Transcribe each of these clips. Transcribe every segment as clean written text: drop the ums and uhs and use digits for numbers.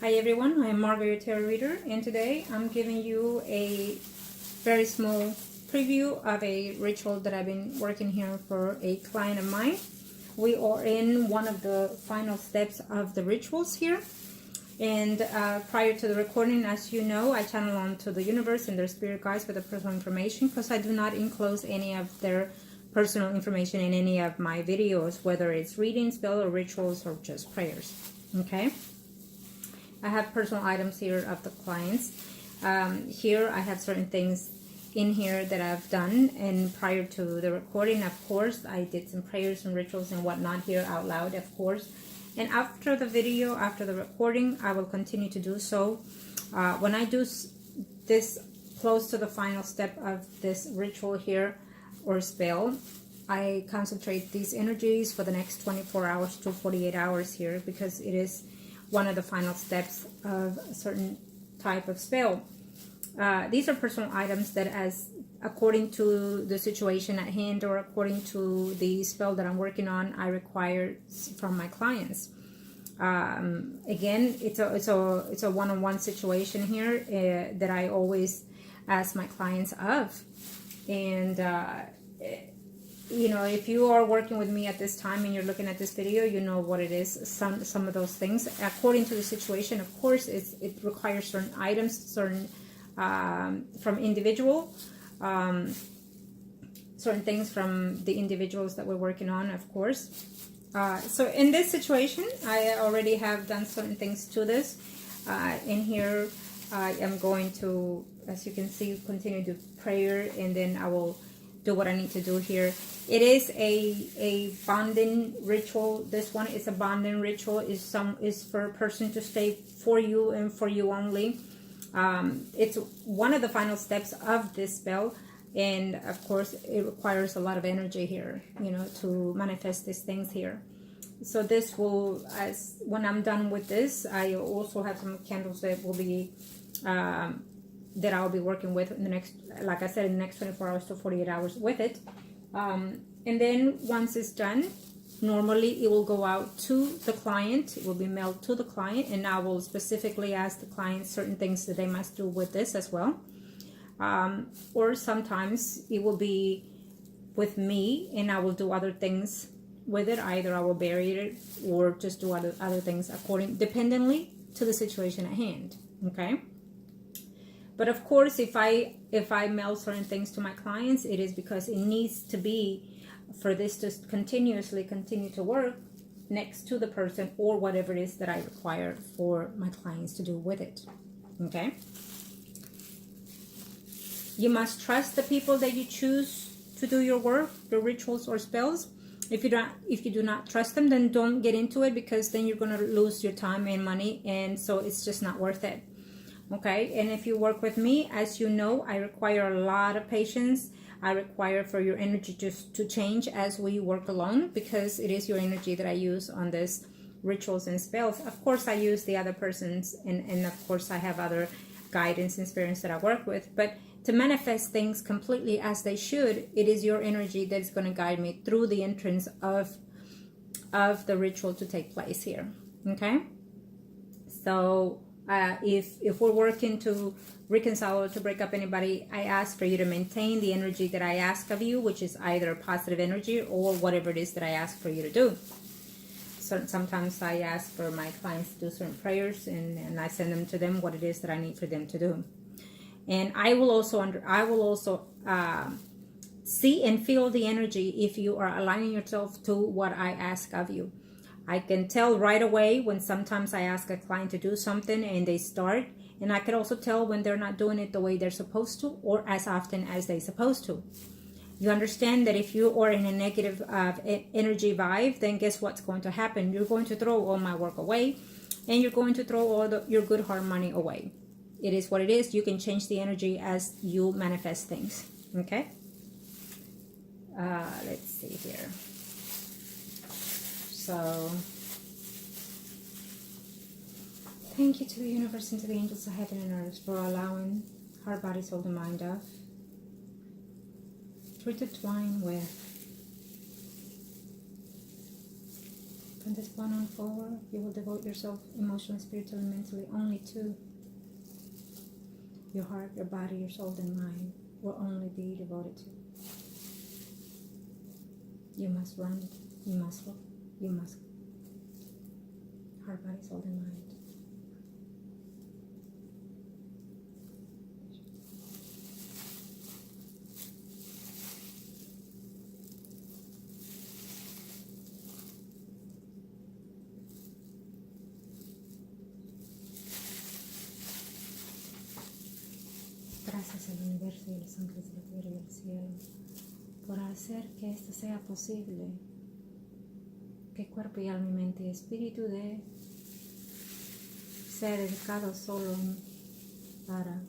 Hi everyone, I'm Margourtarotreader, and today I'm giving you a very small preview of a ritual that I've been working here for a client of mine. We are in one of the final steps of the rituals here, and prior to the recording, as you know, I channel on to the universe and their spirit guides with the personal information, because I do not enclose any of their personal information in any of my videos, whether it's readings, spell or rituals, or just prayers. Okay, I have personal items here of the clients. Here I have certain things in here that I've done, and prior to the recording, of course, I did some prayers and rituals and whatnot here out loud, of course. And after the video, after the recording, I will continue to do so. When I do this close to the final step of this ritual here or spell, I concentrate these energies for the next 24 hours to 48 hours here, because it is one of the final steps of a certain type of spell. These are personal items that, as according to the situation at hand or according to the spell that I'm working on, I require from my clients. Again, it's a one-on-one situation here that I always ask my clients of. And you know, if you are working with me at this time and you're looking at this video, you know what it is. Some of those things, according to the situation, of course, it requires certain items, certain from individual, certain things from the individuals that we're working on, of course. So in this situation, I already have done certain things to this. In here, I am going to, as you can see, continue to prayer, and then I will do what I need to do here. It is a bonding ritual. This one is a bonding ritual. Is for a person to stay for you and for you only. It's one of the final steps of this spell, and of course it requires a lot of energy here, you know, to manifest these things here. So this will, as when I'm done with this, I also have some candles that will be that I'll be working with in the next, like I said, in the next 24 hours to 48 hours with it. And then once it's done, normally it will go out to the client. It will be mailed to the client, and I will specifically ask the client certain things that they must do with this as well. Or sometimes it will be with me, and I will do other things with it. Either I will bury it or just do other things dependently to the situation at hand. Okay. But of course, if I mail certain things to my clients, it is because it needs to be for this to continue to work next to the person or whatever it is that I require for my clients to do with it. Okay? You must trust the people that you choose to do your work, the rituals or spells. If you do not trust them, then don't get into it, because then you're going to lose your time and money, and so it's just not worth it. Okay, and if you work with me, as you know, I require a lot of patience. I require for your energy just to change as we work alone, because it is your energy that I use on this rituals and spells. Of course, I use the other person's, and of course, I have other guidance and spirits that I work with. But to manifest things completely as they should, it is your energy that is going to guide me through the entrance of the ritual to take place here. Okay, so if we're working to reconcile or to break up anybody, I ask for you to maintain the energy that I ask of you, which is either positive energy or whatever it is that I ask for you to do. So sometimes I ask for my clients to do certain prayers, and I send them to them what it is that I need for them to do. And I will also see and feel the energy if you are aligning yourself to what I ask of you. I can tell right away when sometimes I ask a client to do something and they start, and I can also tell when they're not doing it the way they're supposed to or as often as they're supposed to. You understand that if you are in a negative energy vibe, then guess what's going to happen? You're going to throw all my work away, and you're going to throw all your good hard money away. It is what it is. You can change the energy as you manifest things. Okay? Let's see here. So, thank you to the universe and to the angels of heaven and earth for allowing heart, body, soul, and mind of to intertwine with the From this point on forward, you will devote yourself emotionally, spiritually, mentally only to your heart, your body, your soul, and mind will only be devoted to. You must run, you must look, you must. Heart, body, soul, and mind. Gracias al universo y a los ángeles de la tierra y el cielo por hacer que esto sea posible, que cuerpo y alma y mente y espíritu sea dedicado solo para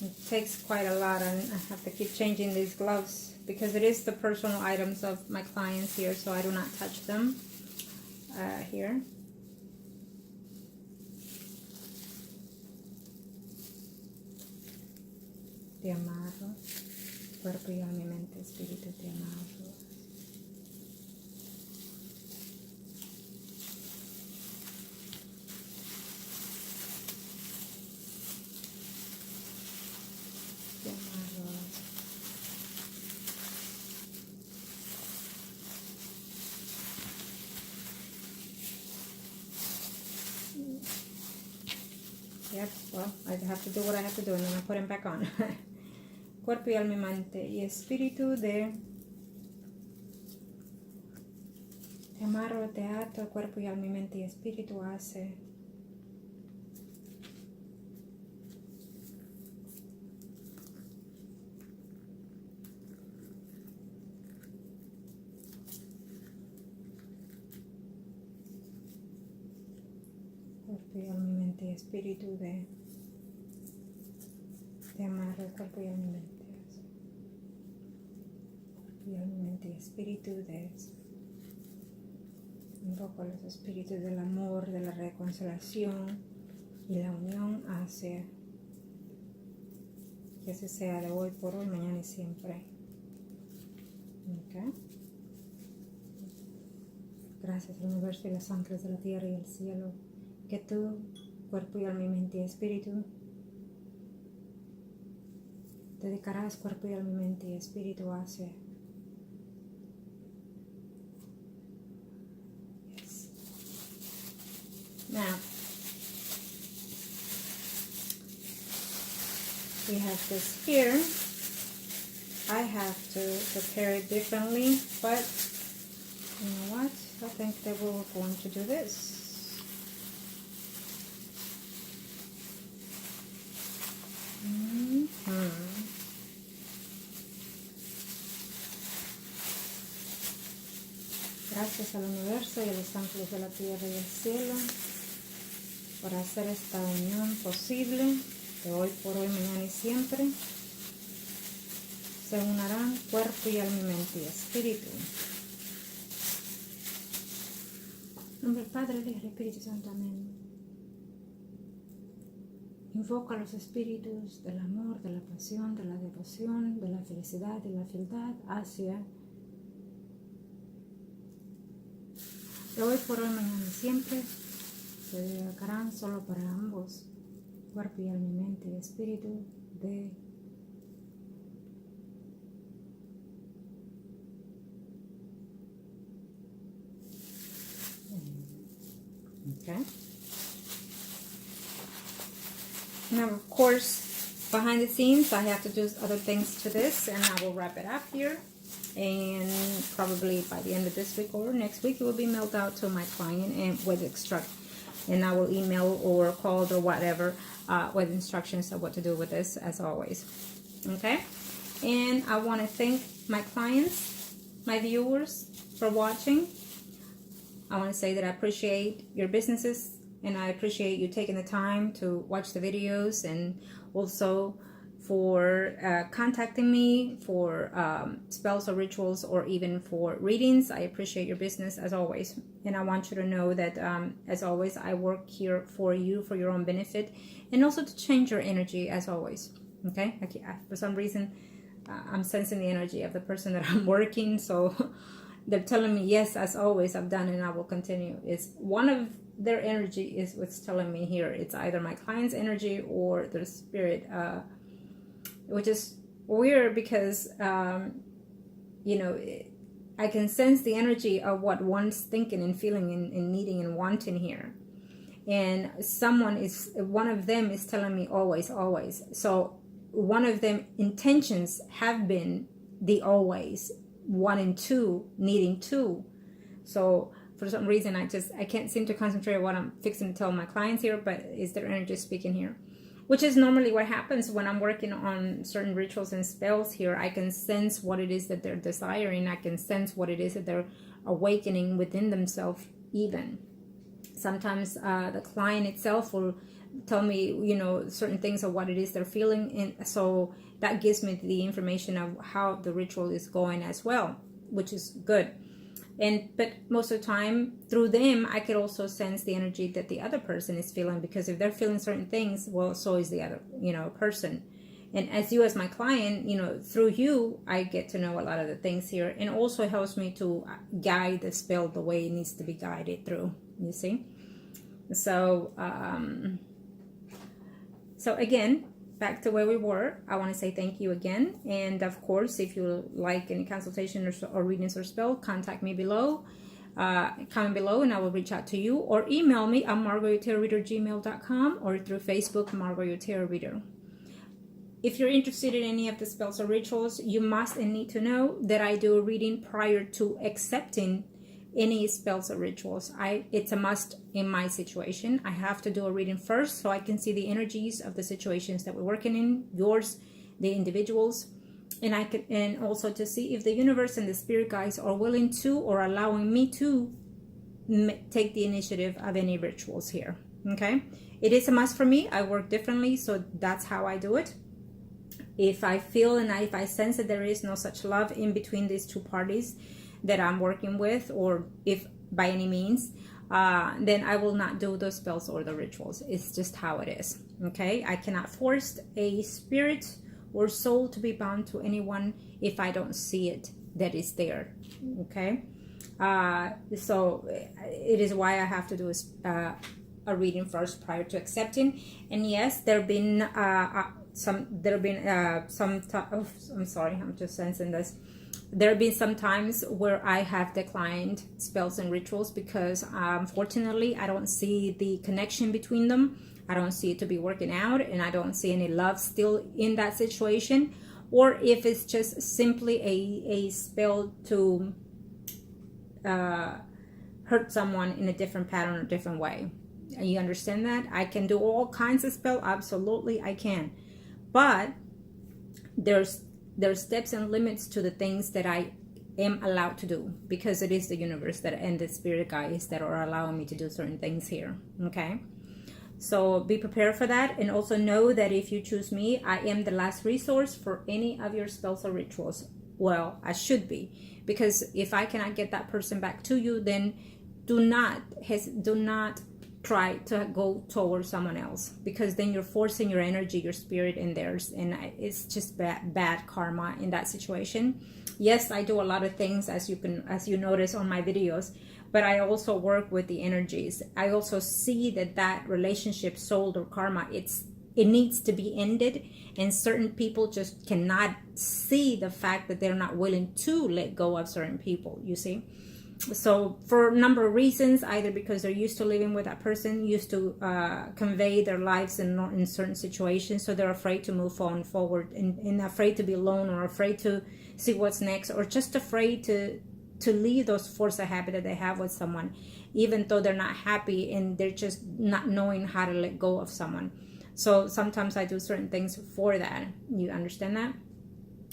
It takes quite a lot, and I have to keep changing these gloves because it is the personal items of my clients here, so I do not touch them here. Te amarro, cuerpo y alma, mente, espíritu, te amarro. Yep, well, I have to do what I have to do and then I put them back on. Cuerpo y alma, mente y espíritu de... Te amarro, te ato, cuerpo y alma, mente y espíritu hace... Cuerpo y alma, mente y espíritu de... Te amarro, cuerpo y alma, mente. Cuerpo y alma, mente y espíritu de... Invoco los espíritus del amor, de la reconciliación y la unión hacia... Que así sea de hoy por hoy, mañana y siempre. Okay. Gracias al universo y los ángeles de la tierra y el cielo. Que tú, cuerpo y alma, mente y espíritu, dedicarás cuerpo y alma, mente y espíritu hacia. Yes. Now, we have this here. I have to prepare it differently, but you know what? I think that we're going to do this. Gracias al universo y a los ángeles de la tierra y el cielo por hacer esta unión posible, de hoy por hoy, mañana y siempre. Se unirán cuerpo y alma, mente y espíritu. En nombre del Padre, del Hijo y del Espíritu Santo. Amén. Invoco a los espíritus del amor, de la pasión, de la devoción, de la felicidad y la fieldad hacia de hoy por hoy, mañana y siempre. Se dedicarán solo para ambos, cuerpo y alma, mente y espíritu de okay. Now, of course, behind the scenes, I have to do other things to this, and I will wrap it up here. And probably by the end of this week or next week, it will be mailed out to my client and with and I will email or call or whatever with instructions of what to do with this, as always. Okay? And I want to thank my clients, my viewers, for watching. I want to say that I appreciate your businesses, and I appreciate you taking the time to watch the videos, and also for contacting me for spells or rituals, or even for readings. I appreciate your business as always, and I want you to know that as always, I work here for you, for your own benefit, and also to change your energy as always. Okay, for some reason I'm sensing the energy of the person that I'm working, so they're telling me, yes, as always, I've done and I will continue. It's one of their energy is what's telling me here. It's either my client's energy or their spirit, which is weird because, you know, I can sense the energy of what one's thinking and feeling and needing and wanting here. And one of them is telling me always, always. So one of them intentions have been the always, 1 and 2, needing 2. So for some reason, I can't seem to concentrate on what I'm fixing to tell my clients here, but is their energy speaking here? Which is normally what happens when I'm working on certain rituals and spells here. I can sense what it is that they're desiring. I can sense what it is that they're awakening within themselves even. Sometimes the client itself will tell me, you know, certain things of what it is they're feeling. And so that gives me the information of how the ritual is going as well, which is good. But most of the time through them, I could also sense the energy that the other person is feeling, because if they're feeling certain things, well, so is the other, you know, person. And as you, as my client, you know, through you, I get to know a lot of the things here, and also helps me to guide the spell the way it needs to be guided through, you see? So, so again, back to where we were, I want to say thank you again. And of course, if you like any consultation or readings or spell, contact me below, comment below, and I will reach out to you, or email me at margourtarotreader@gmail.com, or through Facebook, Margourtarotreader. If you're interested in any of the spells or rituals, you must and need to know that I do a reading prior to accepting any spells or rituals. It's a must in my situation. I have to do a reading first so I can see the energies of the situations that we're working in, yours, the individuals, and also to see if the universe and the spirit guides are willing to or allowing me to take the initiative of any rituals here. Okay, it is a must for me. I work differently, so that's how I do it. If I feel and if I sense that there is no such love in between these two parties that I'm working with, or if by any means, then I will not do those spells or the rituals. It's just how it is. Okay, I cannot force a spirit or soul to be bound to anyone if I don't see it that is there. Okay, so it is why I have to do a reading first prior to accepting. And yes, there have been I'm sorry, I'm just sensing this. There have been some times where I have declined spells and rituals because unfortunately I don't see the connection between them. I don't see it to be working out, and I don't see any love still in that situation. Or if it's just simply a spell to hurt someone in a different pattern or different way. You understand that? I can do all kinds of spell, absolutely I can. But there's steps and limits to the things that I am allowed to do, because it is the universe that and the spirit guides that are allowing me to do certain things here. Okay, so be prepared for that, and also know that if you choose me, I am the last resource for any of your spells or rituals. Well, I should be, because if I cannot get that person back to you, then do not try to go towards someone else, because then you're forcing your energy, your spirit in theirs, and it's just bad karma in that situation. Yes, I do a lot of things, as you notice on my videos, but I also work with the energies. I also see that relationship, soul or karma, it needs to be ended, and certain people just cannot see the fact that they're not willing to let go of certain people, you see. So for a number of reasons, either because they're used to living with that person, used to convey their lives in certain situations, so they're afraid to move on forward, and afraid to be alone, or afraid to see what's next, or just afraid to leave those force of habit that they have with someone, even though they're not happy and they're just not knowing how to let go of someone. So sometimes I do certain things for that. You understand that?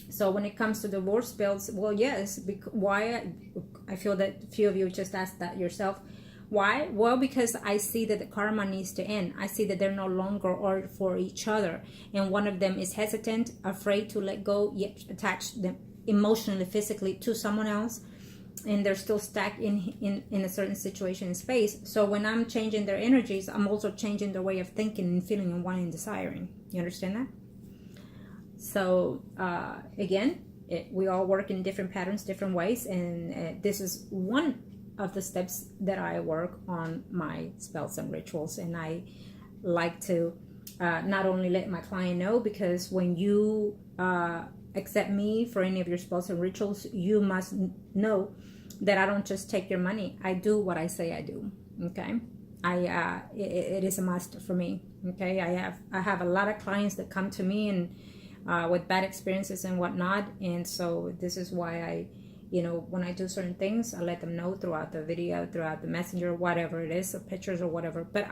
So when it comes to divorce spells, well, yes, why I feel that few of you just asked that yourself. Why? Well, because I see that the karma needs to end. I see that they're no longer are for each other. And one of them is hesitant, afraid to let go, yet attached them emotionally, physically to someone else. And they're still stuck in a certain situation and space. So when I'm changing their energies, I'm also changing their way of thinking and feeling and wanting and desiring. You understand that? So again, we all work in different patterns, different ways. And this is one of the steps that I work on my spells and rituals. And I like to not only let my client know, because when you accept me for any of your spells and rituals, you must know that I don't just take your money. I do what I say I do. Okay, it is a must for me. Okay, I have a lot of clients that come to me and with bad experiences and whatnot, and so this is why I, when I do certain things, I let them know throughout the video, throughout the messenger, whatever it is, or pictures or whatever. But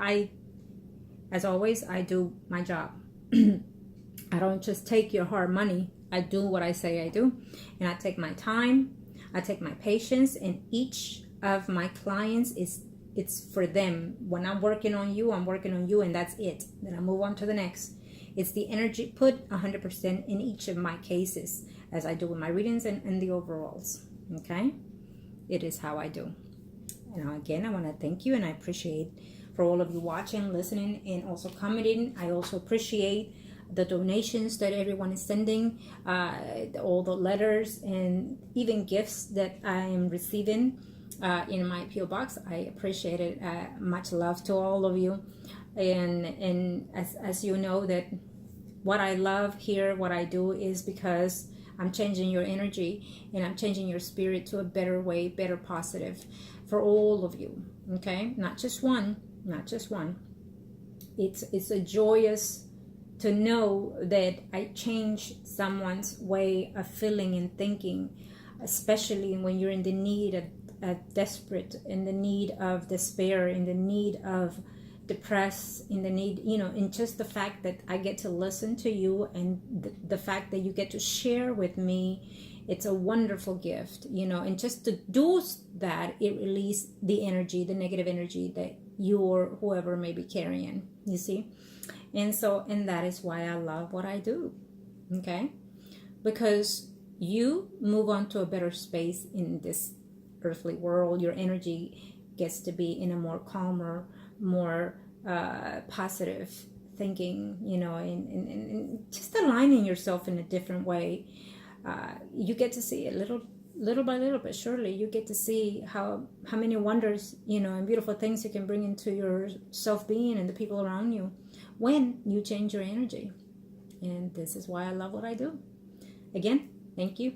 as always, I do my job. I don't just take your hard money. I do what I say I do, and I take my time, I take my patience, and each of my clients it's for them. When I'm working on you, I'm working on you, and that's it. Then I move on to the next. It's the energy put 100% in each of my cases, as I do with my readings and the overalls. Okay, it is how I do. And again, I want to thank you, and I appreciate for all of you watching, listening, and also commenting. I also appreciate the donations that everyone is sending, all the letters and even gifts that I am receiving in my PO box. I appreciate it. Much love to all of you. And as you know, that what I love here, what I do, is because I'm changing your energy and I'm changing your spirit to a better way, better positive for all of you. Okay, not just one. It's a joyous to know that I change someone's way of feeling and thinking, especially when you're in the need of desperate, in the need of despair, in the need of depressed, in the need, in just the fact that I get to listen to you, and the fact that you get to share with me, it's a wonderful gift, and just to do that, it releases the energy, the negative energy that you or whoever may be carrying, you see. And that is why I love what I do. Okay, because you move on to a better space in this earthly world. Your energy gets to be in a more calmer, more positive thinking, and just aligning yourself in a different way. You get to see it little by little, but surely you get to see how many wonders, and beautiful things you can bring into your self-being and the people around you when you change your energy. And this is why I love what I do. Again, thank you.